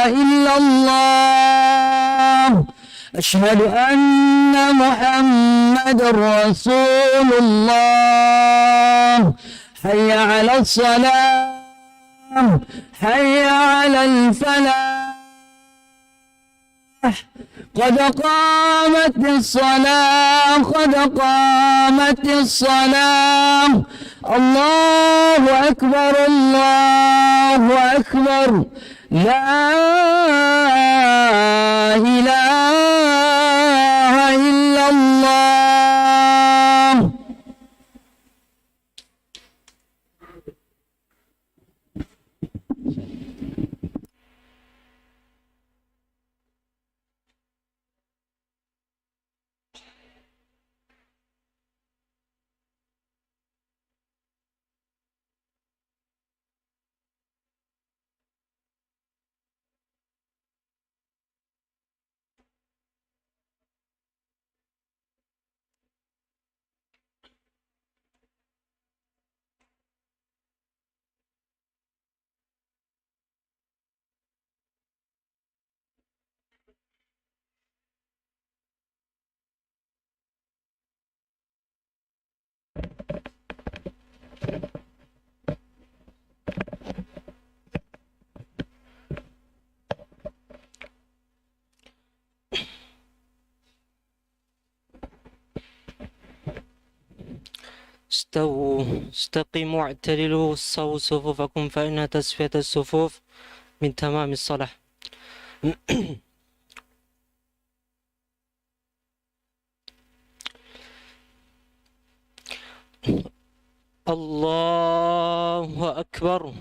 إلا الله أشهد أن محمد رسول الله حي على الصلاة حي على الفلاح قد قامت الصلاة قد قامت الصلاة الله أكبر الله أكبر لا إله إلا الله. استووا استقيموا واعتدلوا استووا صفوفكم فإن تسوية الصفوف من تمام الصلاة. الله أكبر.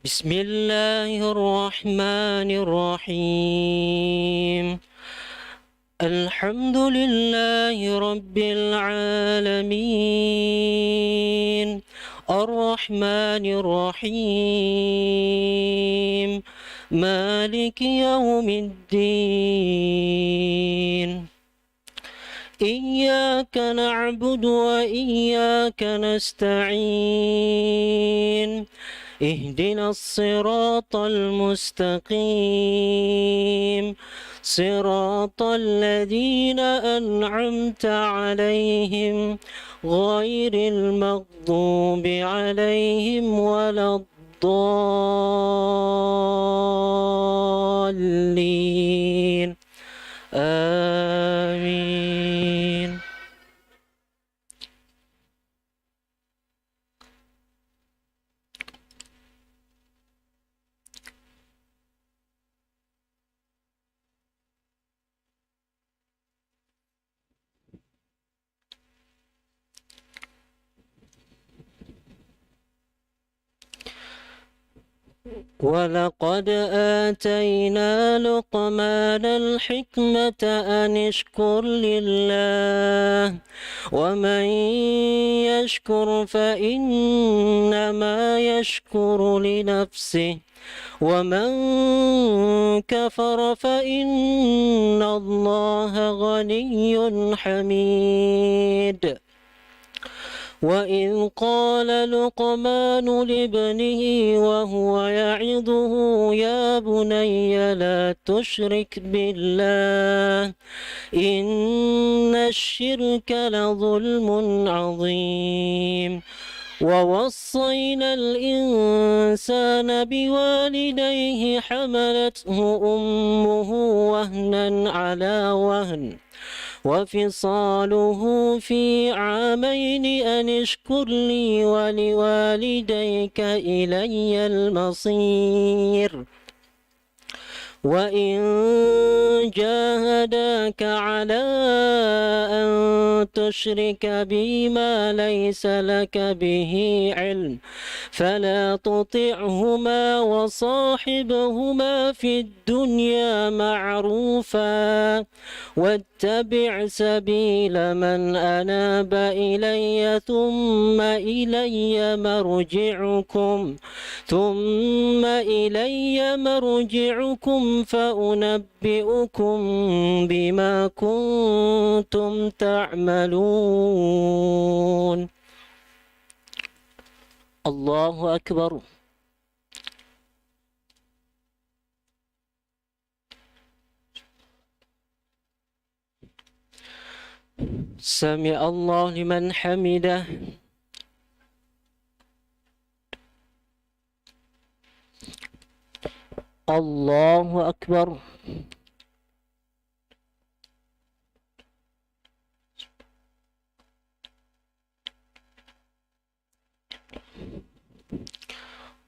بسم الله الرحمن الرحيم الحمد لله رب العالمين الرحمن الرحيم مالك يوم الدين إياك نعبد وإياك نستعين اهدنا الصراط المستقيم صراط الذين أنعمت عليهم غير المغضوب عليهم ولا الضالين آمين. ولقد آتينا لقمان الحكمة أن اشكر لله ومن يشكر فإنما يشكر لنفسه ومن كفر فإن الله غني حميد. وإذ قال لقمان لابنه وهو يعظه يا بني لا تشرك بالله إن الشرك لظلم عظيم. ووصينا الإنسان بوالديه حملته أمه وهنا على وهن وفصاله في عامين أن اشكر لي ولوالديك إلي المصير. وإن جاهداك على أن تشرك بي ما ليس لك به علم فلا تطعهما وصاحبهما في الدنيا معروفا واتبع سبيل من أناب إلي ثم إلي مرجعكم فأنبئكم بما كنتم تعملون. الله أكبر. سمع الله لمن حمده. الله أكبر.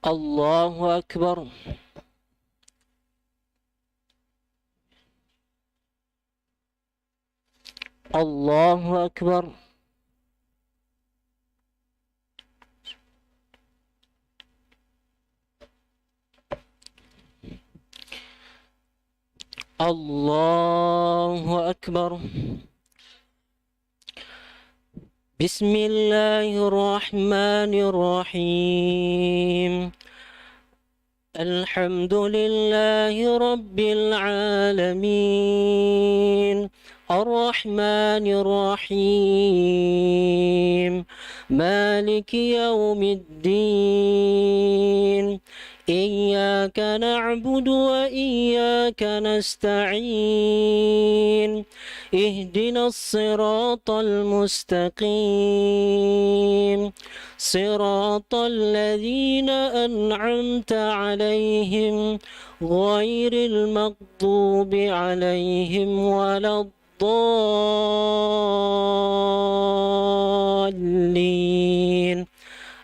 الله أكبر. الله أكبر. الله أكبر. بسم الله الرحمن الرحيم. الحمد لله رب العالمين الرحمن الرحيم مالك يوم الدين إياك نعبد وإياك نستعين اهدنا الصراط المستقيم صراط الذين أنعمت عليهم غير المغضوب عليهم ولا الضالين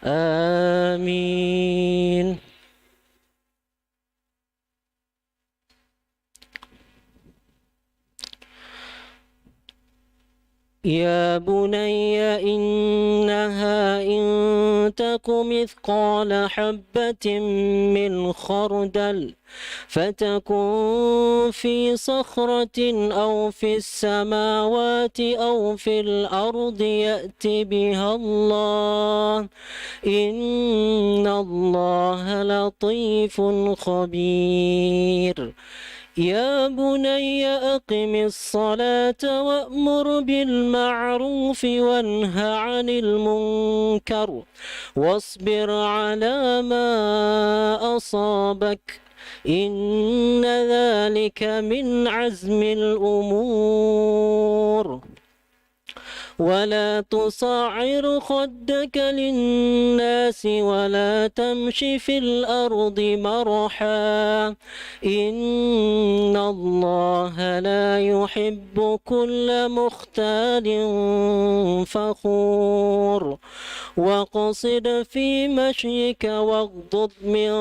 آمين. يا بني إنها إن تك مثقال حبة من خردل فتكن في صخرة أو في السماوات أو في الأرض يأت بها الله إن الله لطيف خبير. يا بني أقم الصلاة وأمر بالمعروف وانه عن المنكر واصبر على ما أصابك إن ذلك من عزم الأمور. ولا تصعر خدك للناس ولا تمش في الأرض مرحا إن الله لا يحب كل مختال فخور. وقصد في مشيك واغضض من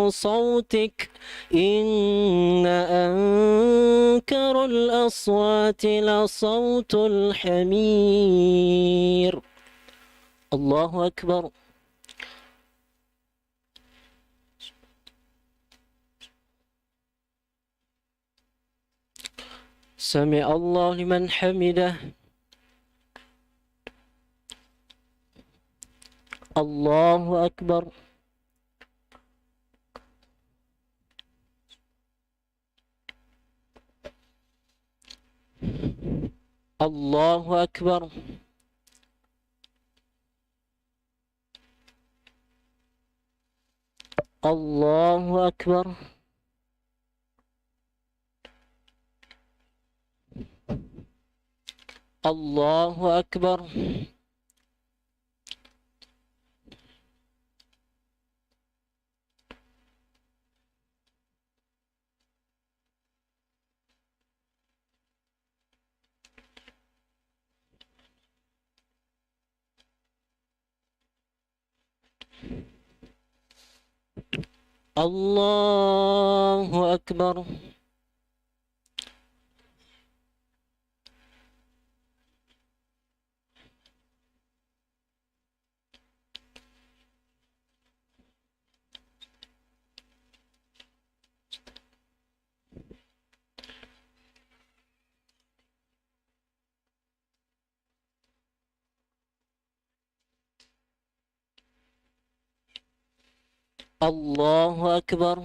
صوتك إن أنكر الأصوات لصوت الحمير. الله أكبر. سمع الله لمن حمده. الله أكبر. الله أكبر. الله أكبر. الله أكبر. الله أكبر. الله أكبر.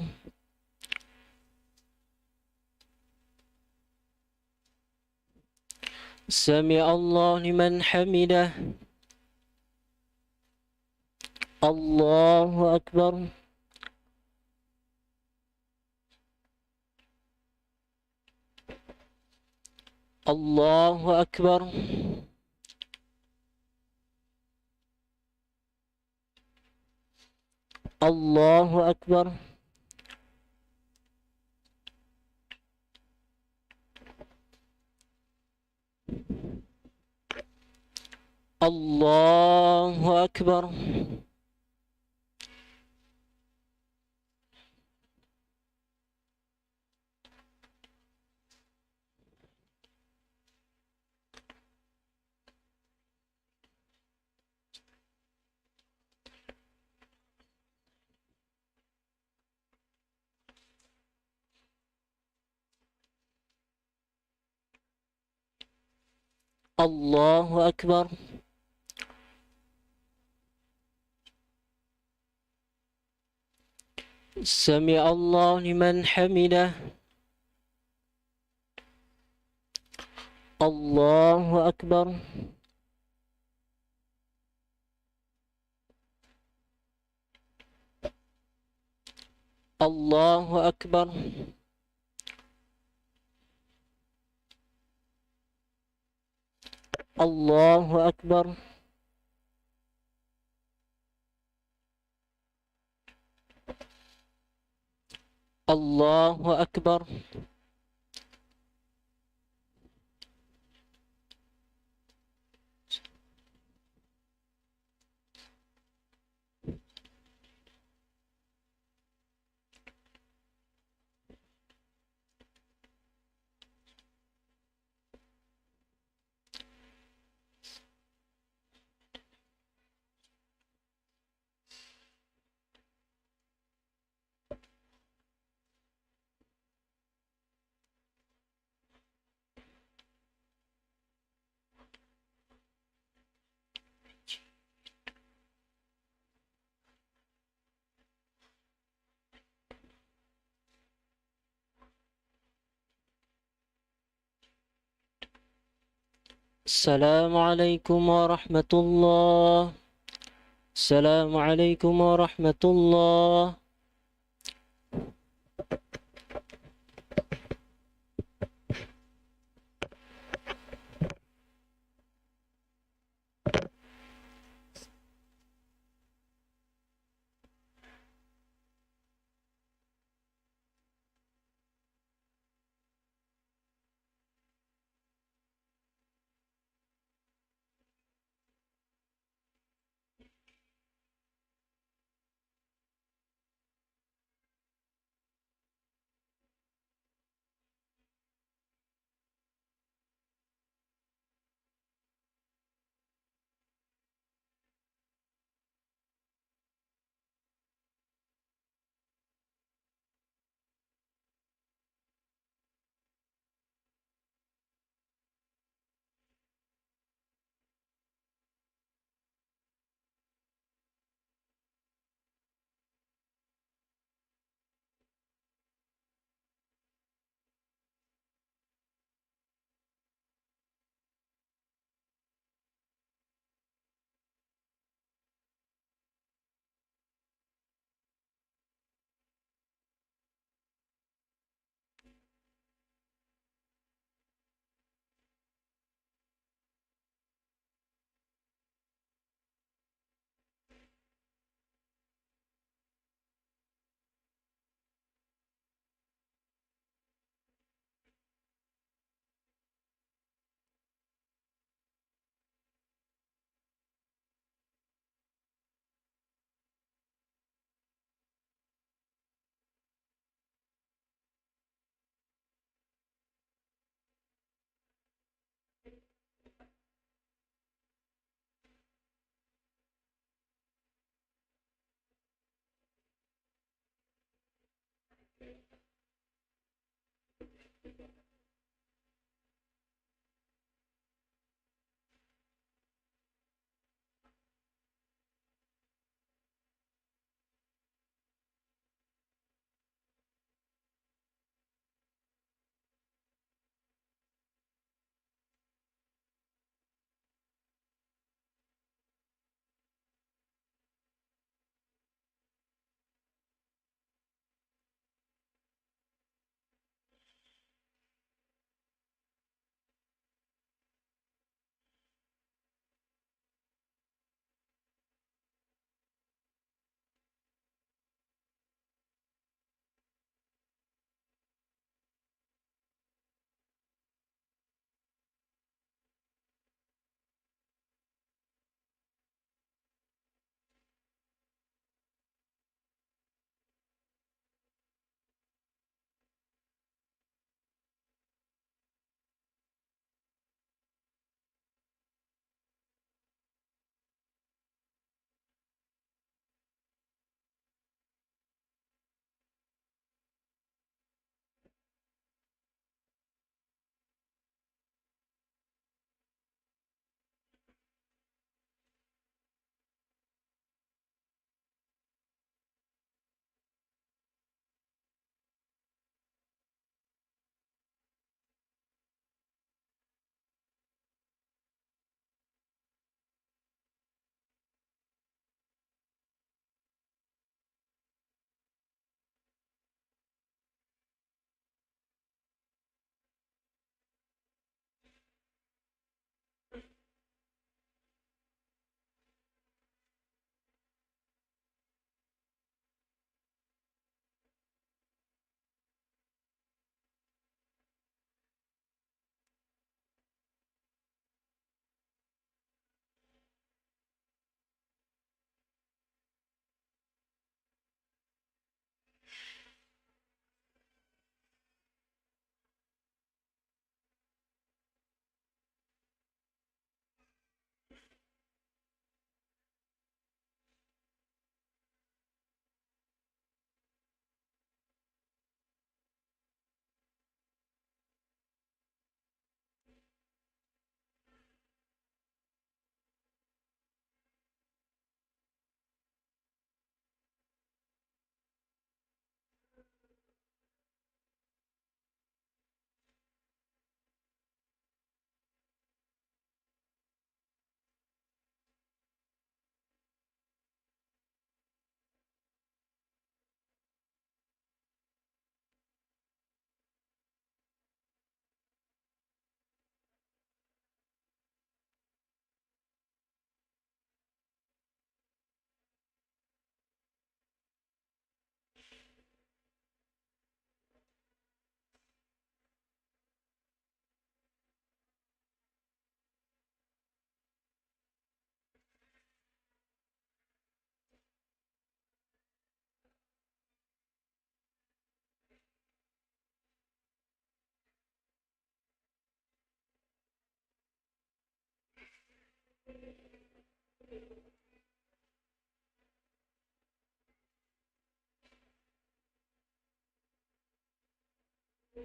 سمع الله لمن حمده. الله أكبر. الله أكبر. الله أكبر. الله أكبر. الله أكبر. سمع الله لمن حمده. الله أكبر. الله أكبر. الله أكبر. الله أكبر. السلام عليكم ورحمة الله. السلام عليكم ورحمة الله.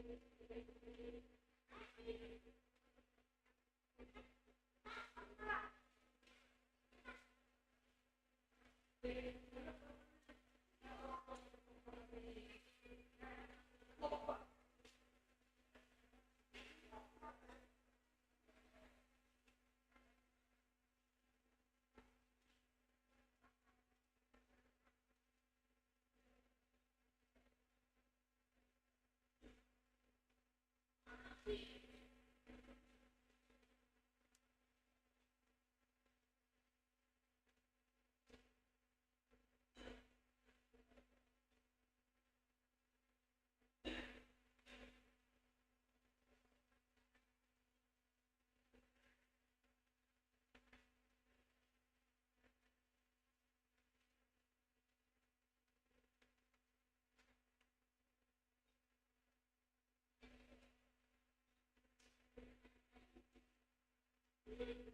Thank you.